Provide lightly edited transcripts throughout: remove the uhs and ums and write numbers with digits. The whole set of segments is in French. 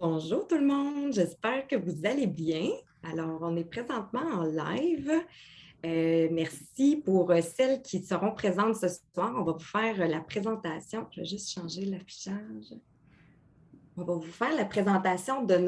Bonjour tout le monde, j'espère que vous allez bien. Alors, on est présentement en live. Merci pour celles qui seront présentes ce soir. On va vous faire la présentation. Je vais juste changer l'affichage. On va vous faire la présentation de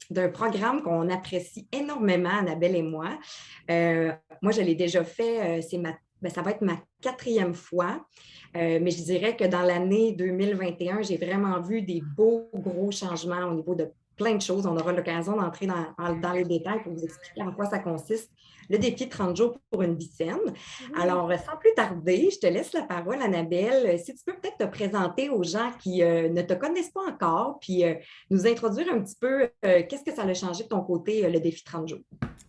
d'un programme qu'on apprécie énormément, Annabelle et moi. Moi, je l'ai déjà fait, ça va être ma quatrième fois, mais je dirais que dans l'année 2021, j'ai vraiment vu des beaux, gros changements au niveau de plein de choses. On aura l'occasion d'entrer dans les détails pour vous expliquer en quoi ça consiste, le défi 30 jours pour une vie saine. Oui, Alors, sans plus tarder, je te laisse la parole, Annabelle. Si tu peux peut-être te présenter aux gens qui ne te connaissent pas encore, puis nous introduire un petit peu qu'est-ce que ça a changé de ton côté, le défi 30 jours.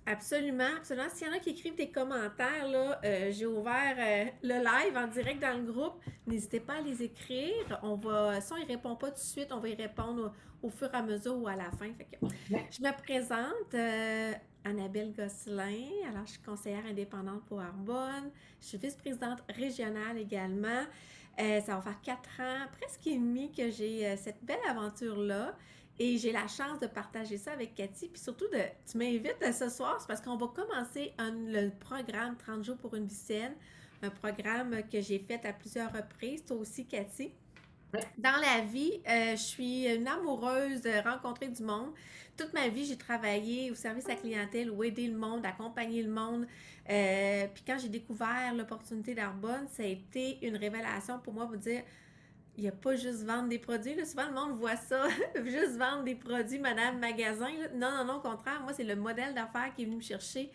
absolument, absolument. S'il y en a qui écrivent des commentaires, là, j'ai ouvert le live en direct dans le groupe. N'hésitez pas à les écrire. Si on ne répond pas tout de suite, on va y répondre au fur et à mesure ou à la fin. Fait que, Ouais. je me présente, Annabelle Gosselin. Alors, je suis conseillère indépendante pour Arbonne. Je suis vice-présidente régionale également. Ça va faire 4 ans, presque et demi, que j'ai cette belle aventure-là. Et j'ai la chance de partager ça avec Cathy. Puis surtout, tu m'invites ce soir, c'est parce qu'on va commencer le programme 30 jours pour une vie saine, un programme que j'ai fait à plusieurs reprises. Toi aussi, Cathy. Dans la vie, je suis une amoureuse de rencontrer du monde. Toute ma vie, j'ai travaillé au service à la clientèle ou aider le monde, accompagner le monde. Puis quand j'ai découvert l'opportunité d'Arbonne, ça a été une révélation pour moi pour dire il n'y a pas juste vendre des produits. Là. Souvent, le monde voit ça, juste vendre des produits, madame, magasin. Là. Non, non, non, au contraire, moi, c'est le modèle d'affaires qui est venu me chercher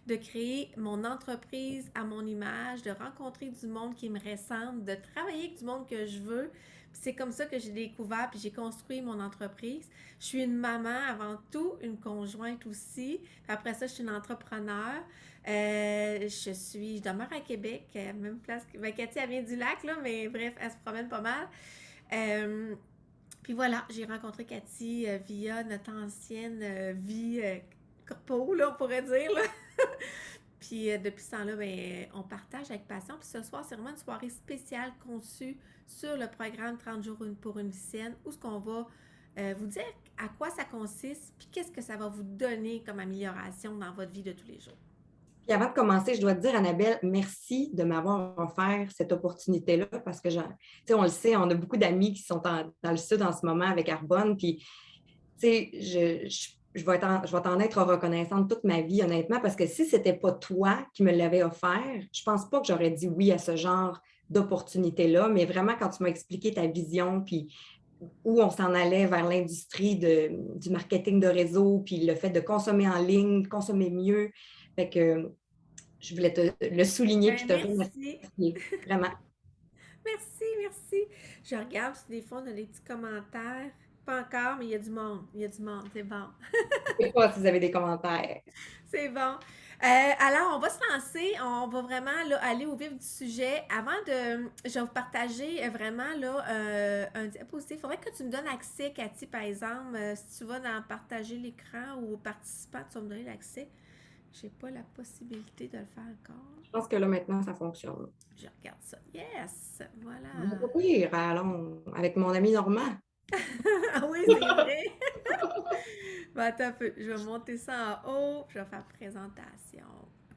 de créer mon entreprise à mon image, de rencontrer du monde qui me ressemble, de travailler avec du monde que je veux. Puis c'est comme ça que j'ai découvert, puis j'ai construit mon entreprise. Je suis une maman avant tout, une conjointe aussi. Puis après ça, je suis une entrepreneur. Je demeure à Québec, à la même place que Cathy, elle vient du lac, là, mais bref, elle se promène pas mal. Euh, Puis voilà, j'ai rencontré Cathy via notre ancienne vie corpo, là, on pourrait dire. Là. Puis depuis ce temps-là, ben, on partage avec passion. Puis ce soir, c'est vraiment une soirée spéciale conçue sur le programme 30 jours pour une vie saine, où ce qu'on va vous dire à quoi ça consiste, puis qu'est-ce que ça va vous donner comme amélioration dans votre vie de tous les jours. Puis avant de commencer, je dois te dire, Annabelle, merci de m'avoir offert cette opportunité-là parce que, on le sait, on a beaucoup d'amis qui sont dans le sud en ce moment avec Arbonne. Puis, tu sais, je vais t'en être reconnaissante toute ma vie, honnêtement, parce que si ce n'était pas toi qui me l'avais offert, je pense pas que j'aurais dit oui à ce genre d'opportunité-là. Mais vraiment, quand tu m'as expliqué ta vision, puis où on s'en allait vers l'industrie du marketing de réseau, puis le fait de consommer en ligne, consommer mieux. Fait que je voulais te le souligner puis Ben, te merci. remercier. Vraiment. Merci, merci. Je regarde si des fois on a des petits commentaires. Pas encore, mais il y a du monde. Il y a du monde, c'est bon. Je ne sais pas si vous avez des commentaires. C'est bon. Alors, on va se lancer. On va vraiment là, aller au vif du sujet. Je vais vous partager vraiment là, un diapositive. Il faudrait que tu me donnes accès, Cathy, par exemple. Si tu vas dans partager l'écran ou participant, tu vas me donner l'accès. Je n'ai pas la possibilité de le faire encore. Je pense que là, maintenant, ça fonctionne. Je regarde ça. Yes! Bon, Voilà. pas pire. Allons avec mon ami Normand. Ah oui, c'est vrai. Bon, attends un peu. Je vais monter ça en haut. Je vais faire présentation.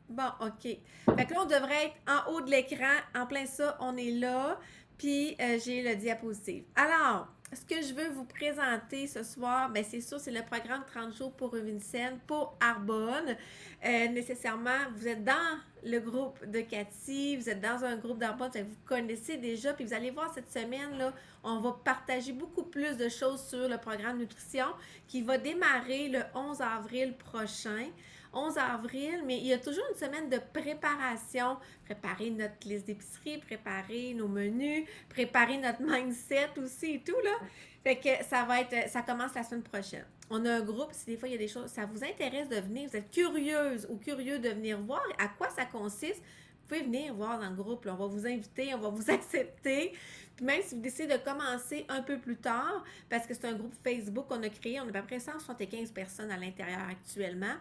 Bon, OK. Fait que là, on devrait être en haut de l'écran. En plein ça, on est là. Puis, j'ai le diapositive. Alors, ce que je veux vous présenter ce soir, ben c'est sûr, c'est le programme 30 jours pour une scène pour Arbonne. Nécessairement, vous êtes dans le groupe de Cathy, vous êtes dans un groupe d'Arbonne, vous connaissez déjà, puis vous allez voir cette semaine, là, on va partager beaucoup plus de choses sur le programme nutrition qui va démarrer le 11 avril prochain. 11 avril, mais il y a toujours une semaine de préparation. Préparer notre liste d'épicerie, préparer nos menus, préparer notre mindset aussi et tout, là. Fait que ça commence la semaine prochaine. On a un groupe, si des fois il y a des choses, ça vous intéresse de venir, vous êtes curieuse ou curieux de venir voir à quoi ça consiste, vous pouvez venir voir dans le groupe. Là. On va vous inviter, on va vous accepter. Puis même si vous décidez de commencer un peu plus tard, parce que c'est un groupe Facebook qu'on a créé, on a à peu près 175 personnes à l'intérieur actuellement,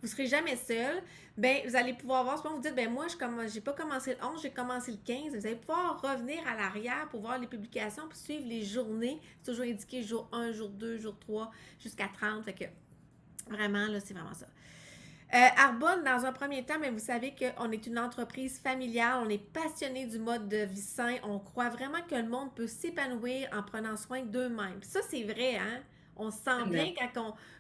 vous ne serez jamais seul. Ben, vous allez pouvoir voir, souvent vous dites, ben moi, j'ai pas commencé le 11, j'ai commencé le 15. Vous allez pouvoir revenir à l'arrière pour voir les publications puis suivre les journées. C'est toujours indiqué jour 1, jour 2, jour 3, jusqu'à 30. Fait que vraiment, là, c'est vraiment ça. Arbonne, dans un premier temps, mais vous savez qu'on est une entreprise familiale, on est passionné du mode de vie sain, on croit vraiment que le monde peut s'épanouir en prenant soin d'eux-mêmes. Ça, c'est vrai, hein? On se sent bien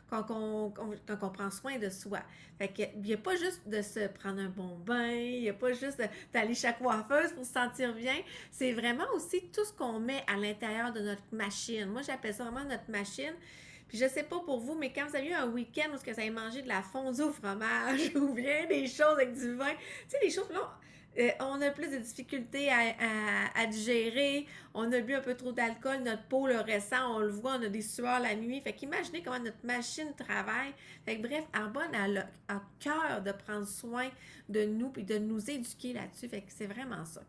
quand on prend soin de soi. Fait que, il n'y a pas juste de se prendre un bon bain, il n'y a pas juste d'aller chez la coiffeuse pour se sentir bien. C'est vraiment aussi tout ce qu'on met à l'intérieur de notre machine. Moi, j'appelle ça vraiment notre machine. Puis je sais pas pour vous, mais quand vous avez eu un week-end où vous avez mangé de la fondue au fromage ou bien des choses avec du vin, tu sais, les choses là, on a plus de difficultés à digérer, on a bu un peu trop d'alcool, notre peau le ressent, on le voit, on a des sueurs la nuit. Fait qu'imaginez comment notre machine travaille. Fait que bref, Arbonne a cœur de prendre soin de nous et de nous éduquer là-dessus. Fait que c'est vraiment ça.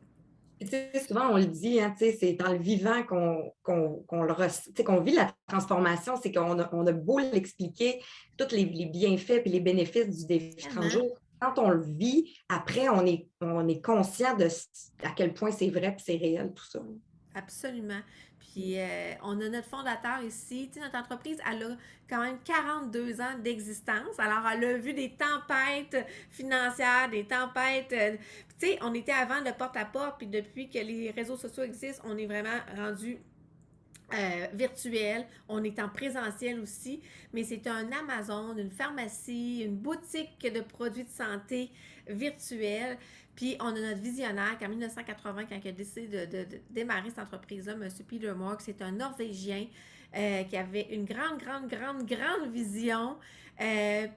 Tu sais, souvent, on le dit, hein, tu sais, c'est dans le vivant qu'on le tu sais, qu'on vit la transformation, c'est on a beau l'expliquer, tous les bienfaits et les bénéfices du défi 30 Tellement. jours. Quand on le vit, après, on est conscient de à quel point c'est vrai et c'est réel, tout ça. Absolument. Puis on a notre fondateur ici. Tu sais, notre entreprise, elle a quand même 42 ans d'existence. Alors, elle a vu des tempêtes financières, des tempêtes. Tu sais, on était avant de porte à porte, puis depuis que les réseaux sociaux existent, on est vraiment rendu virtuel, on est en présentiel aussi, mais c'est un Amazon, une pharmacie, une boutique de produits de santé virtuelle. Puis on a notre visionnaire qui en 1980, quand il a décidé de démarrer cette entreprise-là, M. Peter Marks, c'est un Norvégien qui avait une grande vision.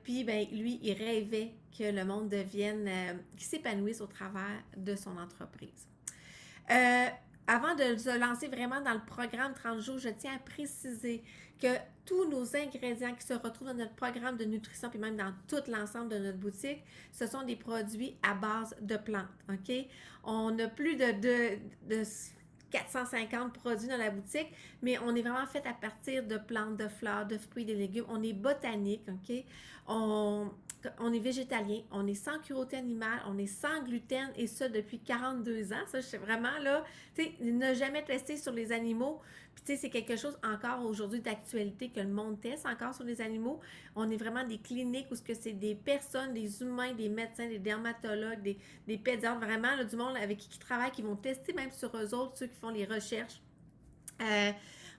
Puis ben, lui, il rêvait que le monde devienne, qu'il s'épanouisse au travers de son entreprise. Euh, Avant de se lancer vraiment dans le programme 30 jours, je tiens à préciser que tous nos ingrédients qui se retrouvent dans notre programme de nutrition, puis même dans tout l'ensemble de notre boutique, ce sont des produits à base de plantes. OK? On a plus de 450 produits dans la boutique, mais on est vraiment fait à partir de plantes, de fleurs, de fruits, de légumes. On est botanique, OK? On, on est végétalien, on est sans cruauté animale, on est sans gluten et ça depuis 42 ans. Ça, c'est vraiment là, tu sais, ne jamais tester sur les animaux. Puis, tu sais, c'est quelque chose encore aujourd'hui d'actualité que le monde teste encore sur les animaux. On est vraiment des cliniques où c'est des personnes, des humains, des médecins, des dermatologues, des pédiatres, vraiment là, du monde avec qui travaillent, qui vont tester même sur eux autres, ceux qui font les recherches. Euh,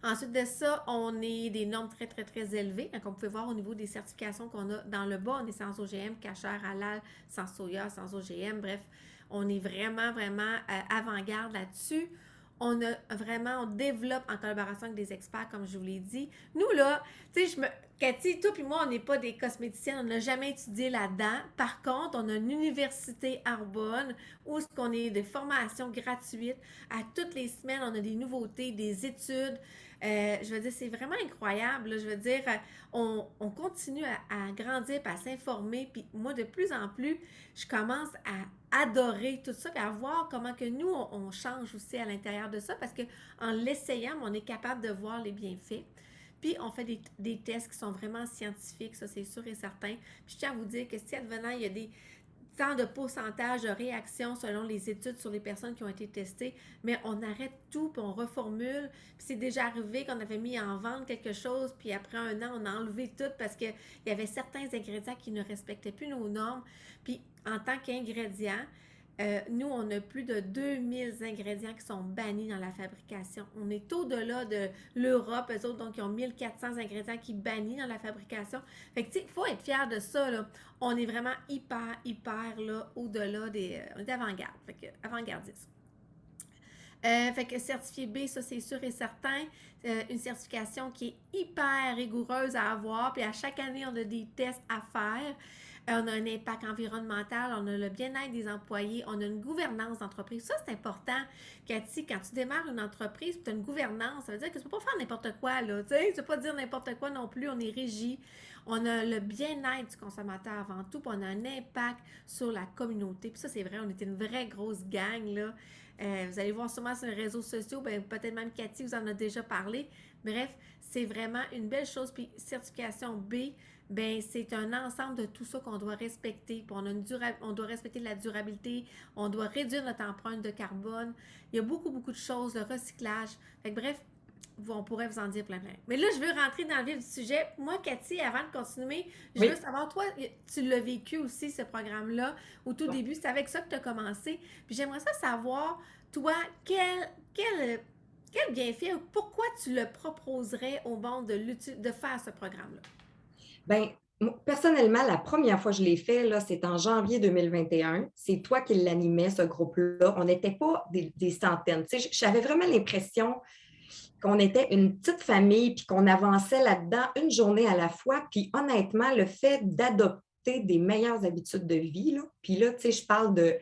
Ensuite de ça, on est des normes très élevées. Donc, on peut voir au niveau des certifications qu'on a dans le bas, on est sans OGM, cachère, halal, sans soya, sans OGM. Bref, on est vraiment avant-garde là-dessus. On développe en collaboration avec des experts, comme je vous l'ai dit. Nous, là, tu sais, Cathy, toi et moi, on n'est pas des cosméticiennes, on n'a jamais étudié là-dedans. Par contre, on a une université Arbonne où on est de formations gratuites. À toutes les semaines, on a des nouveautés, des études. Je veux dire, c'est vraiment incroyable. Là. Je veux dire, on continue à grandir, à s'informer. Puis moi, de plus en plus, je commence à adorer tout ça, puis à voir comment que nous, on change aussi à l'intérieur de ça, parce qu'en l'essayant, on est capable de voir les bienfaits. Puis, on fait des tests qui sont vraiment scientifiques, ça c'est sûr et certain. Puis, je tiens à vous dire que si advenant, il y a des tant de pourcentage de réaction selon les études sur les personnes qui ont été testées, mais on arrête tout, puis on reformule. Puis c'est déjà arrivé qu'on avait mis en vente quelque chose, puis après un an, on a enlevé tout parce qu'il y avait certains ingrédients qui ne respectaient plus nos normes. Puis en tant qu'ingrédients, nous, on a plus de 2000 ingrédients qui sont bannis dans la fabrication. On est au-delà de l'Europe, eux autres, donc ils ont 1400 ingrédients qui bannissent dans la fabrication. Fait que, tu sais, il faut être fier de ça, là. On est vraiment hyper, là, au-delà des... on est avant-garde, fait que avant-gardiste. Fait que certifié B, ça c'est sûr et certain. Une certification qui est hyper rigoureuse à avoir. Puis à chaque année, on a des tests à faire. On a un impact environnemental, on a le bien-être des employés, on a une gouvernance d'entreprise. Ça, c'est important, Cathy. Quand tu démarres une entreprise, tu as une gouvernance, ça veut dire que tu ne peux pas faire n'importe quoi, là. Tu sais, tu ne peux pas dire n'importe quoi non plus. On est régi. On a le bien-être du consommateur avant tout, puis on a un impact sur la communauté. Puis ça, c'est vrai, on était une vraie grosse gang, là. Vous allez voir sûrement sur les réseaux sociaux, ben, peut-être même Cathy vous en a déjà parlé. Bref, c'est vraiment une belle chose. Puis certification B, ben, c'est un ensemble de tout ça qu'on doit respecter. Puis on doit respecter la durabilité, on doit réduire notre empreinte de carbone. Il y a beaucoup, beaucoup de choses, le recyclage. Fait que, bref, on pourrait vous en dire plein, plein. Mais là, je veux rentrer dans le vif du sujet. Moi, Cathy, avant de continuer, je veux Oui. savoir, toi, tu l'as vécu aussi, ce programme-là. Au tout début, c'est avec ça que tu as commencé. Puis j'aimerais ça savoir, toi, quel bienfait ou pourquoi tu le proposerais au monde de faire ce programme-là? Bien, personnellement, la première fois que je l'ai fait, là, c'est en janvier 2021. C'est toi qui l'animais, ce groupe-là. On n'était pas des centaines. Tu sais, j'avais vraiment l'impression qu'on était une petite famille puis qu'on avançait là-dedans une journée à la fois. Puis honnêtement, le fait d'adopter des meilleures habitudes de vie, là, puis là, tu sais, je parle de,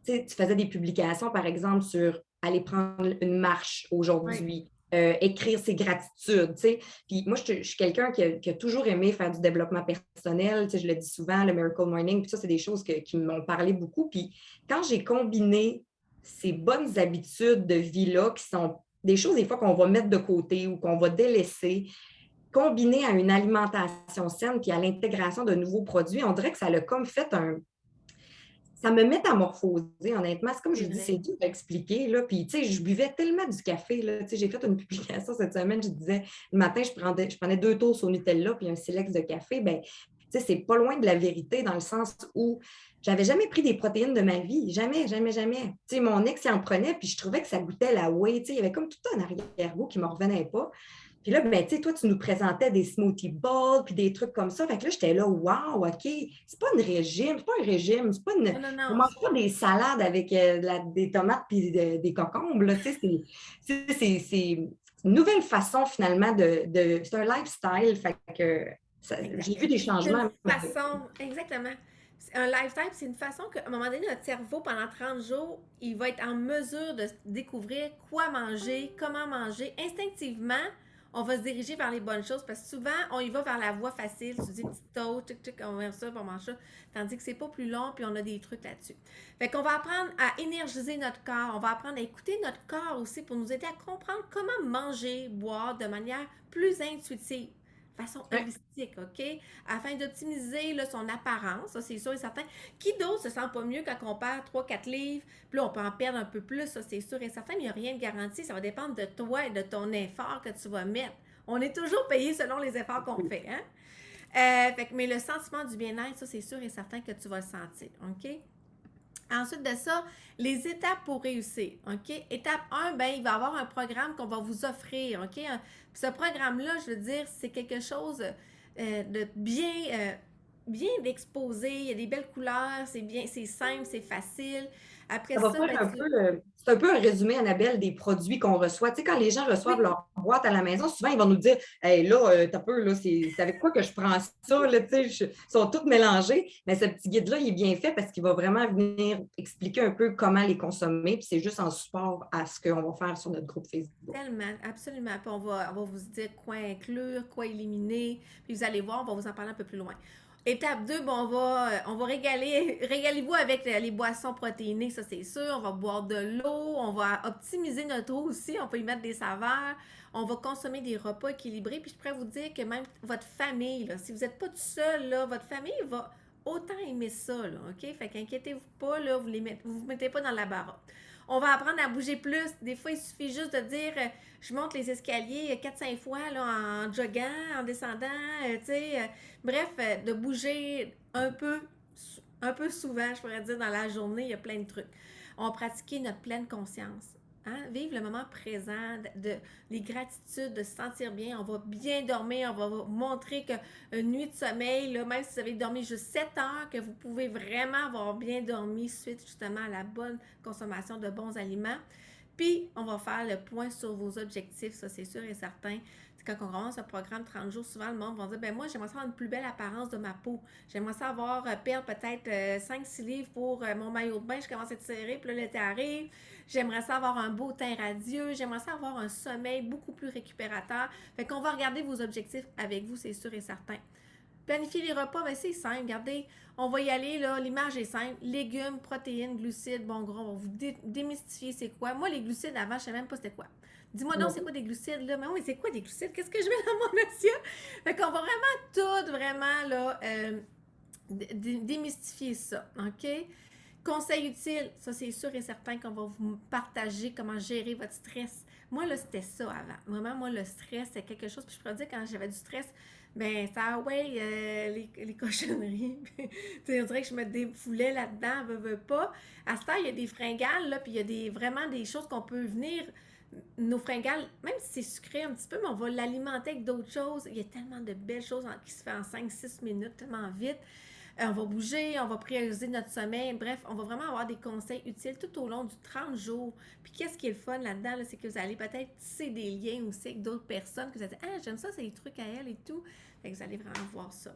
tu sais, tu faisais des publications, par exemple, sur aller prendre une marche Oui. aujourd'hui, écrire ses gratitudes, tu sais. Puis moi, je suis quelqu'un qui a toujours aimé faire du développement personnel, tu sais, je le dis souvent, le Miracle Morning, puis ça, c'est des choses qui m'ont parlé beaucoup. Puis quand j'ai combiné ces bonnes habitudes de vie-là, qui sont des choses des fois qu'on va mettre de côté ou qu'on va délaisser, combinées à une alimentation saine puis à l'intégration de nouveaux produits, on dirait que ça a comme fait un, ça me métamorphosé, honnêtement. C'est comme je C'est vous dis, vrai. c'est dur à expliquer. Là. Puis, tu sais, je buvais tellement du café. Là. Tu sais, j'ai fait une publication cette semaine. Je disais, le matin, je prenais 2 toasts au Nutella puis un Silex de café. Ben, tu sais, c'est pas loin de la vérité dans le sens où j'avais jamais pris des protéines de ma vie. Jamais, jamais, jamais. Tu sais, mon ex, il en prenait puis je trouvais que ça goûtait la whey. Tu sais, il y avait comme tout un arrière-goût qui ne me revenait pas. Puis là, ben, tu sais, toi, tu nous présentais des smoothie bowls puis des trucs comme ça. Fait que là, j'étais là, wow, OK, c'est pas un régime, c'est pas un régime, c'est pas une. Non, non, On non. mange pas des salades avec des tomates puis des concombres, là, tu sais, c'est une nouvelle façon, finalement, c'est un lifestyle. Fait que Exact. j'ai vu des C'est une changements. façon, exactement. Un lifestyle, c'est une façon qu'à un moment donné, notre cerveau, pendant 30 jours, il va être en mesure de découvrir quoi manger, comment manger. Instinctivement, on va se diriger vers les bonnes choses parce que souvent, on y va vers la voie facile. Tu dis petite toast, tic, tic, on va ça, on mange ça. Tandis que c'est pas plus long, puis on a des trucs là-dessus. Fait qu'on va apprendre à énergiser notre corps. On va apprendre à écouter notre corps aussi pour nous aider à comprendre comment manger, boire de manière plus intuitive façon Ouais. holistique, OK? Afin d'optimiser là, son apparence, ça c'est sûr et certain. Qui d'autre se sent pas mieux quand on perd 3-4 livres? Puis là, on peut en perdre un peu plus, ça c'est sûr et certain, mais il n'y a rien de garanti. Ça va dépendre de toi et de ton effort que tu vas mettre. On est toujours payé selon les efforts qu'on fait, hein? Mais le sentiment du bien-être, ça c'est sûr et certain que tu vas le sentir, OK? Ensuite de ça, les étapes pour réussir. OK? Étape 1, ben, il va y avoir un programme qu'on va vous offrir. OK? Ce programme-là, je veux dire, c'est quelque chose de bien exposé. Il y a des belles couleurs, c'est bien, c'est simple, c'est facile. Après Ça va ça, faire ben, un peu, c'est un peu un résumé, Annabelle, des produits qu'on reçoit. Tu sais, quand les gens reçoivent oui, leur boîte à la maison, souvent, ils vont nous dire, hey, là, t'as peu, là, c'est avec quoi que je prends ça, là, tu sais, ils sont tous mélangés. Mais ce petit guide-là, il est bien fait parce qu'il va vraiment venir expliquer un peu comment les consommer. Puis c'est juste en support à ce qu'on va faire sur notre groupe Facebook. tellement, absolument. Puis on va vous dire quoi inclure, quoi éliminer. Puis vous allez voir, on va vous en parler un peu plus loin. Étape 2, bon, on va régalez-vous avec les boissons protéinées, ça c'est sûr. On va boire de l'eau, on va optimiser notre eau aussi, on peut y mettre des saveurs, on va consommer des repas équilibrés. Puis je pourrais vous dire que même votre famille, là, si vous n'êtes pas tout seul, là, votre famille va autant aimer ça, là, OK? Fait qu'inquiétez-vous pas, là, vous mettez pas dans la baraque. On va apprendre à bouger plus. Des fois, il suffit juste de dire je monte les escaliers 4-5 fois là, en joguant, en descendant, tu sais. Bref, de bouger un peu souvent, je pourrais dire, dans la journée, il y a plein de trucs. On va pratiquer notre pleine conscience. Hein? Vivre le moment présent, les gratitudes, de se sentir bien. On va bien dormir, on va vous montrer qu'une nuit de sommeil, là, même si vous avez dormi juste 7 heures, que vous pouvez vraiment avoir bien dormi suite justement à la bonne consommation de bons aliments. Puis, on va faire le point sur vos objectifs, ça c'est sûr et certain. Quand on commence un programme 30 jours, souvent le monde va dire ben moi, j'aimerais ça avoir une plus belle apparence de ma peau. J'aimerais ça avoir perdre peut-être 5-6 livres pour mon maillot de bain. Je commence à tirer, puis là, l'été arrive. J'aimerais ça avoir un beau teint radieux. J'aimerais ça avoir un sommeil beaucoup plus récupérateur. Fait qu'on va regarder vos objectifs avec vous, c'est sûr et certain. planifier les repas, ben c'est simple. Regardez, on va y aller, là, l'image est simple. Légumes, protéines, glucides, bon gros, on va vous démystifier c'est quoi. Moi, les glucides, avant, je ne savais même pas c'était quoi. Dis-moi donc, c'est quoi des glucides, là? Mais oui, c'est quoi des glucides? Qu'est-ce que je mets dans mon assiette? Fait qu'on va vraiment tout, vraiment, là, démystifier ça, OK? Conseil utile, ça c'est sûr et certain qu'on va vous partager comment gérer votre stress. Moi, là, c'était ça avant. Vraiment, moi, le stress, c'est quelque chose. Puis je pourrais dire, quand j'avais du stress, ben ça, ouais, les cochonneries. On dirait que je me défoulais là-dedans, veux pas. À ce temps, il y a des fringales, là, puis il y a vraiment des choses qu'on peut venir. Nos fringales, même si c'est sucré un petit peu, mais on va l'alimenter avec d'autres choses. Il y a tellement de belles choses qui se font en 5-6 minutes, tellement vite. On va bouger, on va prioriser notre sommeil. Bref, on va vraiment avoir des conseils utiles tout au long du 30 jours. Puis qu'est-ce qui est le fun là-dedans, là, c'est que vous allez peut-être tisser des liens aussi avec d'autres personnes, que vous allez dire, ah, j'aime ça, c'est des trucs à elle et tout. Fait que vous allez vraiment voir ça.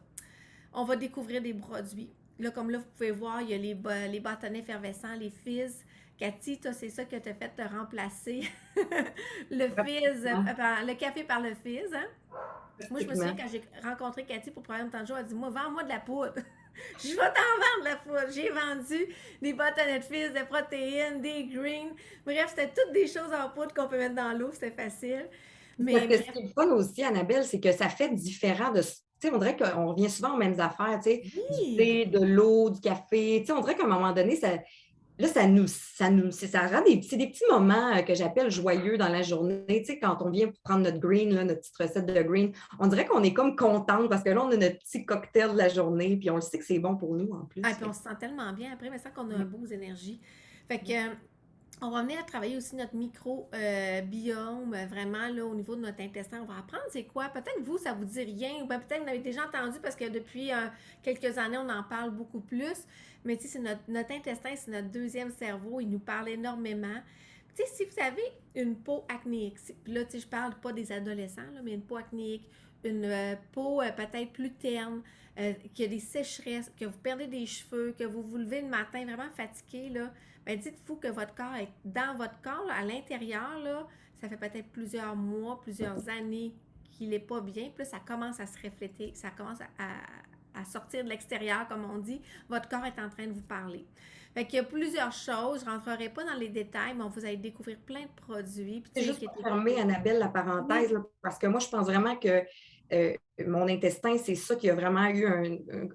On va découvrir des produits. Là, comme là, vous pouvez voir, il y a les bâtonnets effervescents, les fizz. Cathy, toi, c'est ça que tu as fait te remplacer le fizz, le café par le fizz, hein? Moi, je me souviens quand j'ai rencontré Cathy pour le programme de jour, elle dit, moi, vends-moi de la poudre. Je vais t'en vendre de la poudre. J'ai vendu des bâtonnets de fizz, des protéines, des greens. Bref, c'était toutes des choses en poudre qu'on peut mettre dans l'eau. C'était facile. Mais ce qui est fun aussi, Annabelle, c'est que ça fait différent de. Tu sais, on dirait qu'on revient souvent aux mêmes affaires, tu sais, du thé, de l'eau, du café. Tu sais, on dirait qu'à un moment donné, ça rend c'est des petits moments que j'appelle joyeux dans la journée. Tu sais, quand on vient pour prendre notre green, là, notre petite recette de green, on dirait qu'on est comme contente parce que là, on a notre petit cocktail de la journée, puis on le sait que c'est bon pour nous en plus. Ah, puis on se sent tellement bien après, mais ça qu'on a un beau énergie. Fait que on va venir à travailler aussi notre microbiome, vraiment là, au niveau de notre intestin. On va apprendre c'est quoi. Peut-être vous, ça vous dit rien, ou peut-être vous avez déjà entendu parce que depuis quelques années, on en parle beaucoup plus. Mais tu sais, c'est notre intestin, c'est notre deuxième cerveau. Il nous parle énormément. Tu sais, si vous avez une peau acnéique, puis là, tu sais, je parle pas des adolescents, là, mais une peau acnéique, une peau peut-être plus terne, qu'il y a des sécheresses, que vous perdez des cheveux, que vous vous levez le matin vraiment fatigué, là, ben dites-vous que votre corps est dans votre corps, là, à l'intérieur, là, ça fait peut-être plusieurs mois, plusieurs années qu'il n'est pas bien. Puis là, ça commence à se refléter, ça commence à sortir de l'extérieur, comme on dit. Votre corps est en train de vous parler. Fait qu'il y a plusieurs choses. Je ne rentrerai pas dans les détails, mais vous allez découvrir plein de produits. C'est juste pour fermer, Annabelle, la parenthèse, là, parce que moi, je pense vraiment que mon intestin, c'est ça qui a vraiment eu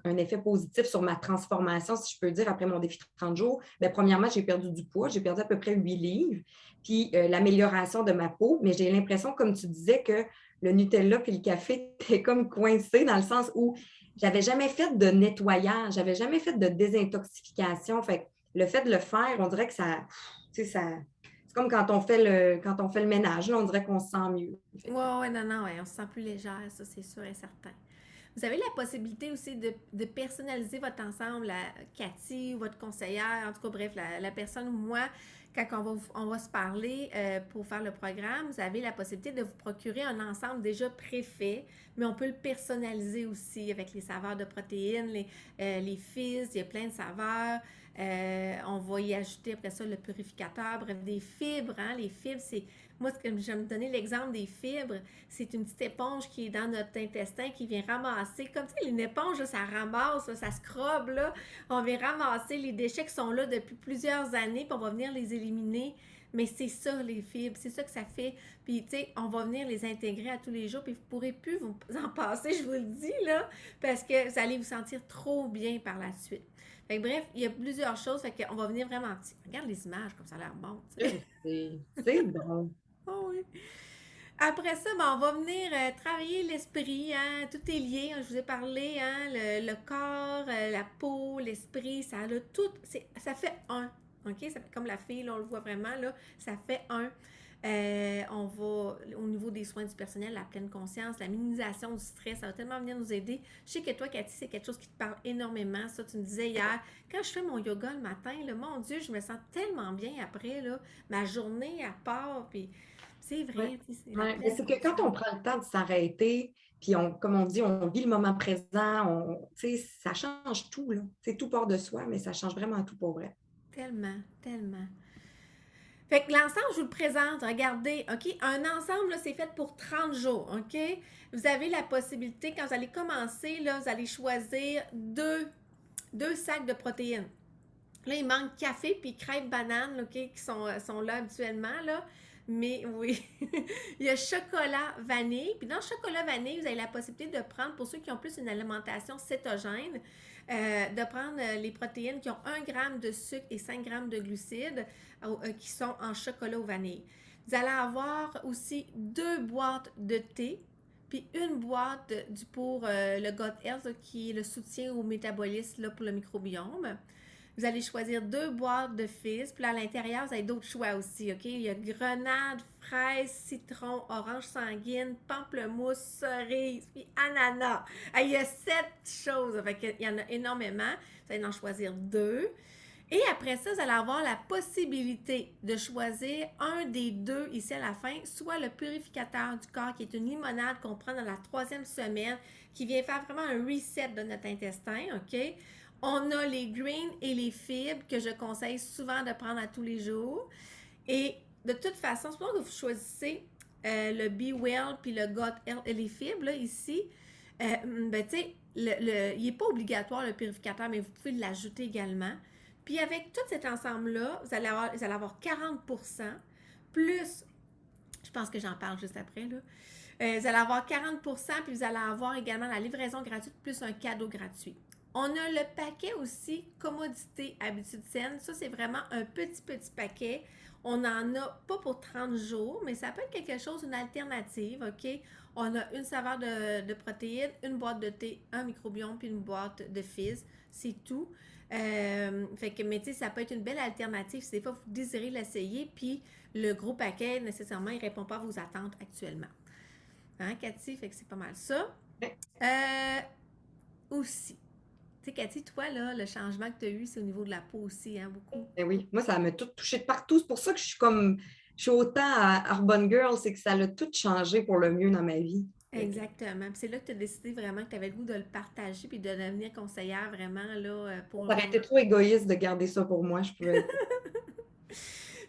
un effet positif sur ma transformation, si je peux dire, après mon défi de 30 jours. Bien, premièrement, j'ai perdu du poids, j'ai perdu à peu près 8 livres, puis l'amélioration de ma peau, mais j'ai l'impression, comme tu disais, que le Nutella puis le café étaient comme coincés dans le sens où j'avais jamais fait de nettoyage, j'avais jamais fait de désintoxication. Fait que le fait de le faire, on dirait que ça, tu sais, ça, c'est comme quand on fait le ménage, là, on dirait qu'on se sent mieux. Ouais, non, ouais, on se sent plus légère, ça c'est sûr et certain. Vous avez la possibilité aussi de personnaliser votre ensemble, Cathy, votre conseillère, en tout cas, bref, la personne ou moi, quand on va se parler pour faire le programme, vous avez la possibilité de vous procurer un ensemble déjà préfait, mais on peut le personnaliser aussi avec les saveurs de protéines, les fizz, il y a plein de saveurs. On va y ajouter après ça le purificateur, bref, des fibres. Hein? Les fibres, c'est. Moi, je vais me donner l'exemple des fibres. C'est une petite éponge qui est dans notre intestin qui vient ramasser. Comme tu sais, une éponge, là, ça ramasse, là, ça scrube. Là. On vient ramasser les déchets qui sont là depuis plusieurs années, puis on va venir les éliminer. Mais c'est ça, les fibres, c'est ça que ça fait. Puis, tu sais, on va venir les intégrer à tous les jours, puis vous ne pourrez plus vous en passer, je vous le dis, là, parce que vous allez vous sentir trop bien par la suite. Fait que, bref, il y a plusieurs choses, fait qu'on va venir vraiment... Regarde les images, comme ça a l'air bon. C'est bon. Oh oui. Après ça, ben, on va venir travailler l'esprit, hein? Tout est lié, hein? Je vous ai parlé, hein? Le corps, la peau, l'esprit, ça a tout, ça fait un, ok? Ça fait comme la fille, là, on le voit vraiment, là, ça fait un. On va, au niveau des soins du personnel, la pleine conscience, la minimisation du stress, ça va tellement venir nous aider. Je sais que toi, Cathy, c'est quelque chose qui te parle énormément. Ça, tu me disais hier, quand je fais mon yoga le matin, là, mon Dieu, je me sens tellement bien après, là, ma journée à part, puis c'est vrai. C'est que quand on prend le temps de s'arrêter, puis comme on dit, on vit le moment présent, ça change tout, là. C'est tout part de soi, mais ça change vraiment tout pour vrai. Tellement, tellement. Fait que l'ensemble, je vous le présente. Regardez, OK? Un ensemble, là, c'est fait pour 30 jours, OK? Vous avez la possibilité, quand vous allez commencer, là, vous allez choisir deux sacs de protéines. Là, il manque café puis crêpes bananes, OK, qui sont là habituellement, là. Mais oui, il y a chocolat vanille. Puis dans le chocolat vanille, vous avez la possibilité de prendre, pour ceux qui ont plus une alimentation cétogène, de prendre les protéines qui ont 1 g de sucre et 5 g de glucides qui sont en chocolat au vanille. Vous allez avoir aussi 2 boîtes de thé, puis une boîte pour le gut health, qui est le soutien au métabolisme là, pour le microbiome. Vous allez choisir 2 boîtes de fizz. Puis là, à l'intérieur, vous avez d'autres choix aussi, OK? Il y a grenade, fraise, citron, orange sanguine, pamplemousse, cerise, puis ananas. Il y a 7 choses. Fait qu'il y en a énormément. Vous allez en choisir 2. Et après ça, vous allez avoir la possibilité de choisir un des 2 ici à la fin, soit le purificateur du corps, qui est une limonade qu'on prend dans la 3e semaine, qui vient faire vraiment un reset de notre intestin, OK? On a les greens et les fibres que je conseille souvent de prendre à tous les jours. Et de toute façon, c'est pour que vous choisissez le Be Well puis le Gut Health et les fibres, là, ici, ben, tu sais, il n'est pas obligatoire le purificateur, mais vous pouvez l'ajouter également. Puis avec tout cet ensemble-là, vous allez avoir 40% plus, je pense que j'en parle juste après, là. Vous allez avoir 40%, puis vous allez avoir également la livraison gratuite plus un cadeau gratuit. On a le paquet aussi commodité habitude saine. Ça, c'est vraiment un petit paquet. On n'en a pas pour 30 jours, mais ça peut être quelque chose, une alternative, OK? On a une saveur de protéines, une boîte de thé, un microbiome, puis une boîte de fizz. C'est tout. Fait que, mais tu sais, ça peut être une belle alternative si des fois vous désirez l'essayer, puis le gros paquet, nécessairement, il ne répond pas à vos attentes actuellement. Hein, Cathy? Fait que c'est pas mal ça. Aussi. Tu sais, Cathy, toi, là, le changement que tu as eu, c'est au niveau de la peau aussi, hein, beaucoup. Ben oui, moi, ça m'a tout touché de partout. C'est pour ça que je suis autant à Urban Girl, c'est que ça a tout changé pour le mieux dans ma vie. Exactement. Puis c'est là que tu as décidé vraiment que tu avais le goût de le partager puis de devenir conseillère vraiment là pour Ça aurait été vraiment. trop égoïste de garder ça pour moi. Je pouvais.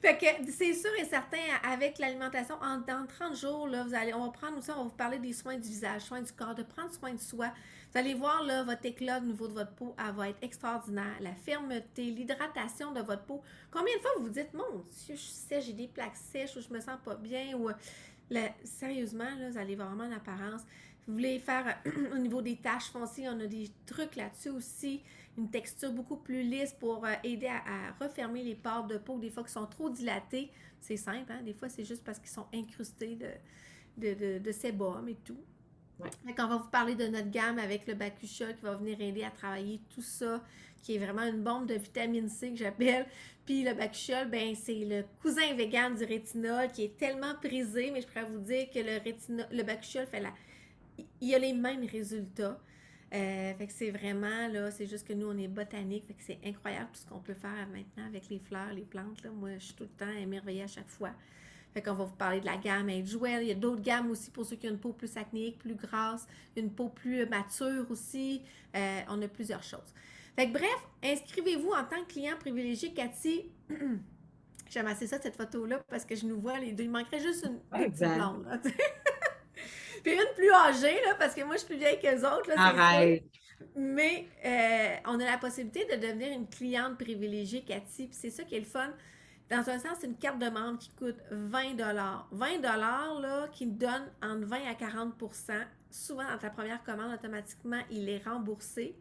Fait que c'est sûr et certain, avec l'alimentation, dans 30 jours, là, on va prendre aussi, on va vous parler des soins du visage, soins du corps, de prendre soin de soi. Vous allez voir, là, votre éclat au niveau de votre peau, elle va être extraordinaire. La fermeté, l'hydratation de votre peau. Combien de fois vous vous dites, mon Dieu, je sais, j'ai des plaques sèches ou je me sens pas bien ou sérieusement, là, vous allez vraiment en apparence. Vous voulez faire au niveau des taches foncées, on a des trucs là-dessus aussi. Une texture beaucoup plus lisse pour aider à refermer les pores de peau, des fois qui sont trop dilatés. C'est simple, hein? Des fois, c'est juste parce qu'ils sont incrustés de sébum et tout. Ouais. Donc, on va vous parler de notre gamme avec le bakuchiol qui va venir aider à travailler tout ça, qui est vraiment une bombe de vitamine C que j'appelle. Puis le bakuchiol, ben, c'est le cousin vegan du rétinol qui est tellement prisé, mais je pourrais vous dire que le bakuchiol il a les mêmes résultats. Fait que c'est vraiment, là, c'est juste que nous, on est botanique, fait que c'est incroyable tout ce qu'on peut faire maintenant avec les fleurs, les plantes, là. Moi, je suis tout le temps émerveillée à chaque fois. Fait qu'on va vous parler de la gamme Age Well. Il y a d'autres gammes aussi pour ceux qui ont une peau plus acnéique, plus grasse, une peau plus mature aussi. On a plusieurs choses. Fait que bref, inscrivez-vous en tant que client privilégié, Cathy. J'aime assez ça, cette photo-là, parce que je nous vois les deux. Il manquerait juste une petite blonde, là, puis une plus âgée, là, parce que moi, je suis plus vieille qu'eux autres, là, Arrête. mais on a la possibilité de devenir une cliente privilégiée, Cathy. Puis c'est ça qui est le fun. Dans un sens, c'est une carte de membre qui coûte 20 20 là, qui donne entre 20 à 40 souvent, dans ta première commande, automatiquement, il est remboursé.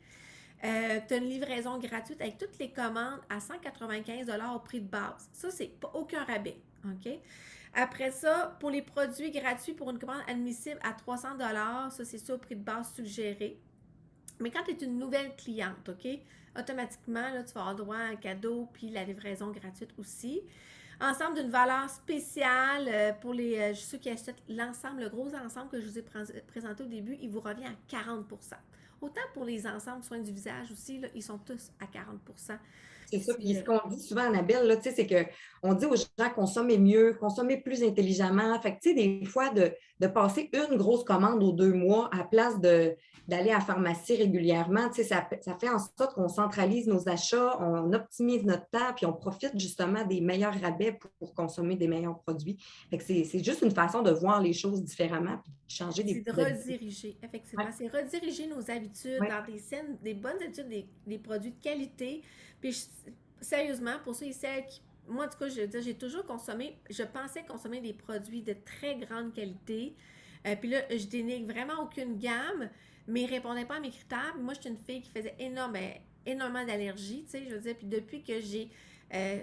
Tu as une livraison gratuite avec toutes les commandes à 195 au prix de base. Ça, c'est pas aucun rabais. OK? Après ça, pour les produits gratuits pour une commande admissible à 300 ça, c'est ça au prix de base suggéré. Mais quand tu es une nouvelle cliente, OK? Automatiquement, là, tu vas avoir droit à un cadeau puis la livraison gratuite aussi. Ensemble d'une valeur spéciale pour ceux qui achètent l'ensemble, le gros ensemble que je vous ai présenté au début, il vous revient à 40 Autant pour les ensembles soins du visage aussi, là, ils sont tous à 40 C'est ça. Puis ce qu'on dit souvent, Annabelle, là, c'est qu'on dit aux gens consommer mieux, consommer plus intelligemment. Fait que, tu sais, des fois, de passer une grosse commande aux 2 mois à la place d'aller à la pharmacie régulièrement, ça fait en sorte qu'on centralise nos achats, on optimise notre temps, puis on profite justement des meilleurs rabais pour consommer des meilleurs produits. Fait que c'est juste une façon de voir les choses différemment, puis de changer C'est de d'habitude. rediriger, effectivement. Ouais, C'est rediriger nos habitudes ouais. vers des bonnes habitudes, des produits de qualité. Puis, sérieusement, pour ceux et celles qui. Moi, en tout cas, je veux dire, j'ai toujours consommé, je pensais consommer des produits de très grande qualité. Puis là, je dénigre vraiment aucune gamme, mais ils ne répondaient pas à mes critères. Moi, j'étais une fille qui faisait énormément d'allergies, tu sais, je veux dire. Puis depuis que j'ai euh,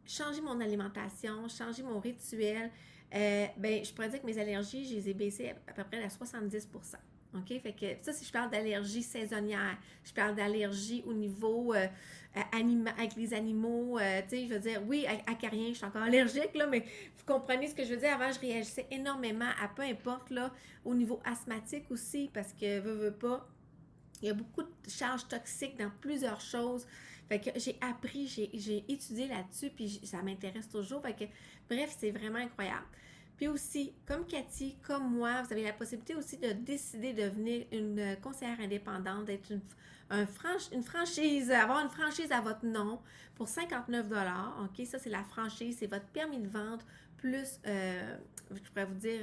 changé mon alimentation, changé mon rituel, ben, je pourrais dire que mes allergies, je les ai baissées à peu près à 70%. OK? Fait que ça, si je parle d'allergie saisonnière, je parle d'allergie au niveau avec les animaux, tu sais, je veux dire, oui, à carien, je suis encore allergique, là, mais vous comprenez ce que je veux dire. Avant, je réagissais énormément à peu importe, là, au niveau asthmatique aussi, parce que, veux pas, il y a beaucoup de charges toxiques dans plusieurs choses. Fait que j'ai appris, j'ai étudié là-dessus, puis ça m'intéresse toujours. Fait que, bref, c'est vraiment incroyable. Puis aussi, comme Cathy, comme moi, vous avez la possibilité aussi de décider de devenir une conseillère indépendante, d'être une franchise, avoir une franchise à votre nom pour 59 $. OK, ça, c'est la franchise, c'est votre permis de vente plus, je pourrais vous dire,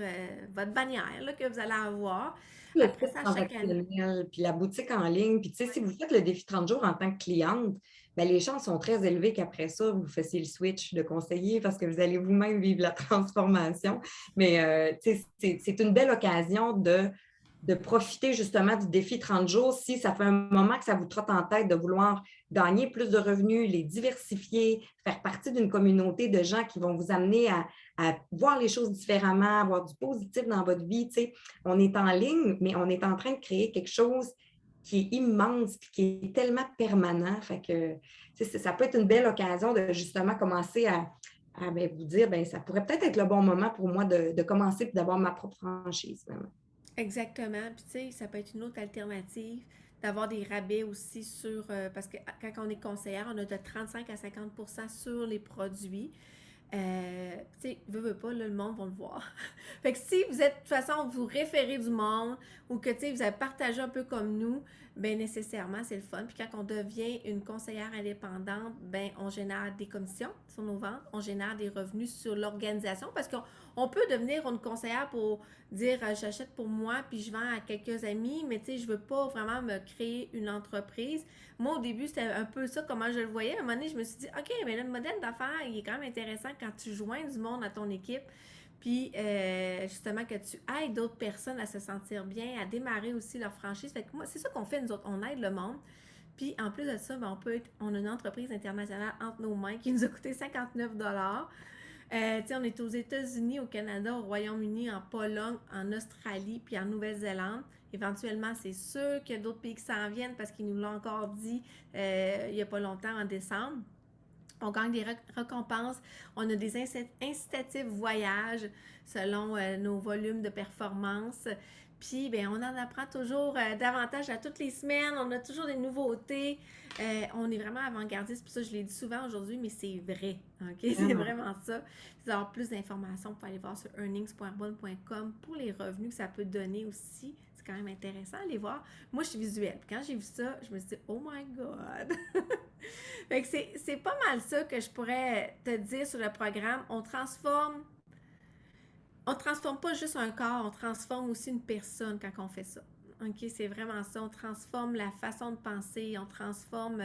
votre bannière là, que vous allez avoir. Le Après site ça, chaque année. transactionnel, puis la boutique en ligne. Puis, tu sais, si vous faites le défi 30 jours en tant que cliente, bien, les chances sont très élevées qu'après ça, vous fassiez le switch de conseiller parce que vous allez vous-même vivre la transformation. Mais, tu sais, c'est une belle occasion de profiter justement du défi 30 jours si ça fait un moment que ça vous trotte en tête de vouloir gagner plus de revenus, les diversifier, faire partie d'une communauté de gens qui vont vous amener à voir les choses différemment, avoir du positif dans votre vie. Tu sais, on est en ligne, mais on est en train de créer quelque chose qui est immense, qui est tellement permanent. Fait que ça peut être une belle occasion de justement commencer à vous dire, ben, ça pourrait peut-être être le bon moment pour moi de commencer et d'avoir ma propre franchise. Vraiment. Exactement. Puis tu sais, ça peut être une autre alternative d'avoir des rabais aussi sur, parce que quand on est conseillère, on a de 35 à 50% sur les produits. Tu sais, veut pas, là, le monde va le voir. Fait que si vous êtes, de toute façon, vous référez du monde ou que, tu sais, vous avez partagé un peu comme nous, ben nécessairement, c'est le fun. Puis quand on devient une conseillère indépendante, ben on génère des commissions sur nos ventes, on génère des revenus sur l'organisation parce qu'on peut devenir une conseillère pour dire j'achète pour moi puis je vends à quelques amis, mais tu sais, je veux pas vraiment me créer une entreprise. Moi, au début, c'était un peu ça, comment je le voyais. À un moment donné, je me suis dit, OK, mais là, le modèle d'affaires, il est quand même intéressant quand tu joins du monde à ton équipe. Puis, justement, que tu aides d'autres personnes à se sentir bien, à démarrer aussi leur franchise. Fait que moi, c'est ça qu'on fait, nous autres. On aide le monde. Puis, en plus de ça, ben, on a une entreprise internationale entre nos mains qui nous a coûté 59 $. On est aux États-Unis, au Canada, au Royaume-Uni, en Pologne, en Australie, puis en Nouvelle-Zélande. Éventuellement, c'est sûr qu'il y a d'autres pays qui s'en viennent parce qu'ils nous l'ont encore dit il n'y a pas longtemps, en décembre. On gagne des récompenses. On a des incitatifs voyages selon nos volumes de performance. Puis, ben, on en apprend toujours davantage à toutes les semaines. On a toujours des nouveautés. On est vraiment avant-gardiste. Puis ça, je l'ai dit souvent aujourd'hui, mais c'est vrai. OK? C'est Vraiment. vraiment ça. Si vous avez plus d'informations, vous pouvez aller voir sur earnings.arbonne.com pour les revenus que ça peut donner aussi. C'est quand même intéressant à aller voir. Moi, je suis visuelle. Quand j'ai vu ça, je me suis dit, oh my God! Fait que c'est pas mal ça que je pourrais te dire sur le programme. On transforme pas juste un corps, on transforme aussi une personne quand on fait ça. OK, c'est vraiment ça. On transforme la façon de penser, on transforme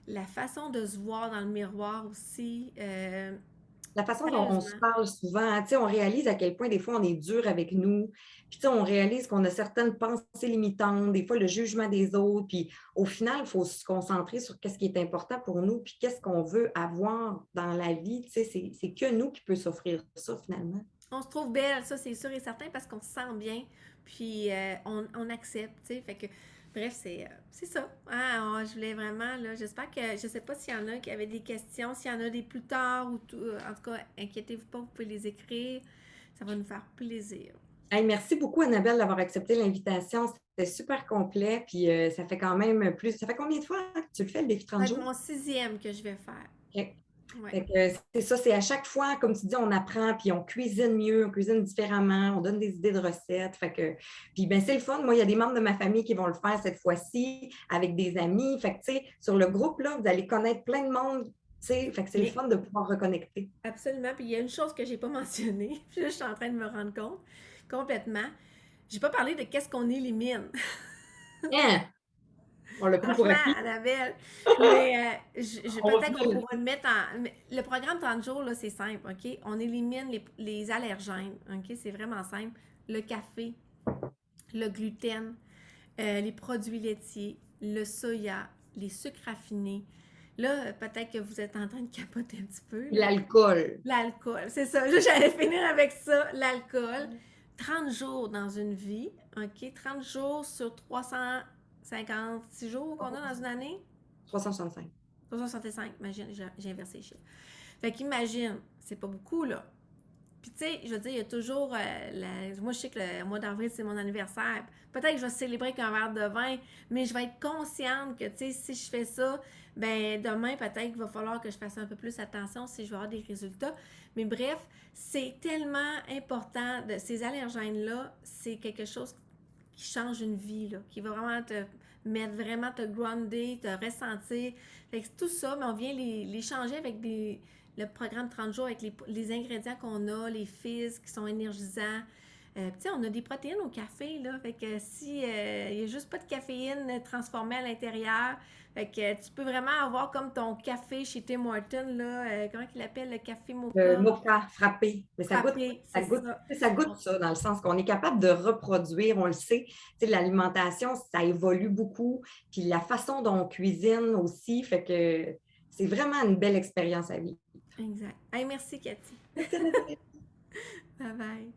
la façon de se voir dans le miroir aussi. La façon dont on se Sérieusement. parle souvent, hein, tu sais, on réalise à quel point des fois on est dur avec nous. Puis tu sais, on réalise qu'on a certaines pensées limitantes, des fois le jugement des autres. Puis au final, il faut se concentrer sur qu'est-ce qui est important pour nous, puis qu'est-ce qu'on veut avoir dans la vie. Tu sais, c'est que nous qui peut s'offrir ça finalement. On se trouve belle, ça c'est sûr et certain, parce qu'on se sent bien, puis on accepte, tu sais. Fait que, bref, c'est ça. Ah, je voulais vraiment, là, j'espère que, je sais pas s'il y en a qui avaient des questions, s'il y en a des plus tard, ou tout, en tout cas, inquiétez-vous pas, vous pouvez les écrire. Ça va nous faire plaisir. Hey, merci beaucoup, Annabelle, d'avoir accepté l'invitation. C'était super complet. Puis ça fait quand même plus. Ça fait combien de fois que tu le fais, le défi Ça 30 va être jours? mon 6e que je vais faire. OK. Ouais. Fait que c'est ça, c'est à chaque fois, comme tu dis, on apprend, puis on cuisine mieux, on cuisine différemment, on donne des idées de recettes. Fait que, puis ben, c'est le fun. Moi, il y a des membres de ma famille qui vont le faire cette fois-ci avec des amis. Fait que, tu sais, sur le groupe, là, vous allez connaître plein de monde. Tu sais, fait que c'est le Mais fun de pouvoir reconnecter. absolument. Puis il y a une chose que j'ai pas mentionnée, puis là, je suis en train de me rendre compte complètement. J'ai pas parlé de qu'est-ce qu'on élimine. Hein? On l'a pris pour Franchement, acquis. Annabelle, mais On va peut-être qu'on finir. pourra le mettre en. Le programme 30 jours, là, c'est simple, OK? On élimine les allergènes, OK? C'est vraiment simple. Le café, le gluten, les produits laitiers, le soya, les sucres raffinés. Là, peut-être que vous êtes en train de capoter un petit peu, là. L'alcool. L'alcool, c'est ça. J'allais finir avec ça, l'alcool. 30 jours dans une vie, OK? 30 jours sur 356 jours qu'on a dans une année. 365. 365, imagine, j'ai inversé les chiffres. Fait qu'imagine, c'est pas beaucoup, là. Puis, tu sais, je veux dire, il y a toujours. Moi, je sais que le mois d'avril, c'est mon anniversaire. Peut-être que je vais célébrer avec un verre de vin, mais je vais être consciente que, tu sais, si je fais ça, ben demain, peut-être qu'il va falloir que je fasse un peu plus attention si je veux avoir des résultats. Mais bref, c'est tellement important. Ces allergènes-là, c'est quelque chose qui change une vie, là, qui va vraiment te mettre, vraiment te grounder, te ressentir. Fait que tout ça, mais on vient les changer avec le programme 30 jours, avec les ingrédients qu'on a, les fizz qui sont énergisants. Tu sais, on a des protéines au café, là. Fait que si il n'y a juste pas de caféine transformée à l'intérieur, fait que tu peux vraiment avoir comme ton café chez Tim Hortons, là. Comment il appelle le café Le mocha? mocha frappé. Mais Frappé, ça c'est goûte, ça. ça goûte ça, dans le sens qu'on est capable de reproduire, on le sait. Tu sais, l'alimentation, ça évolue beaucoup. Puis la façon dont on cuisine aussi, fait que c'est vraiment une belle expérience à vivre. Exact. Hey, merci, Cathy. Merci, Annabelle. Bye bye.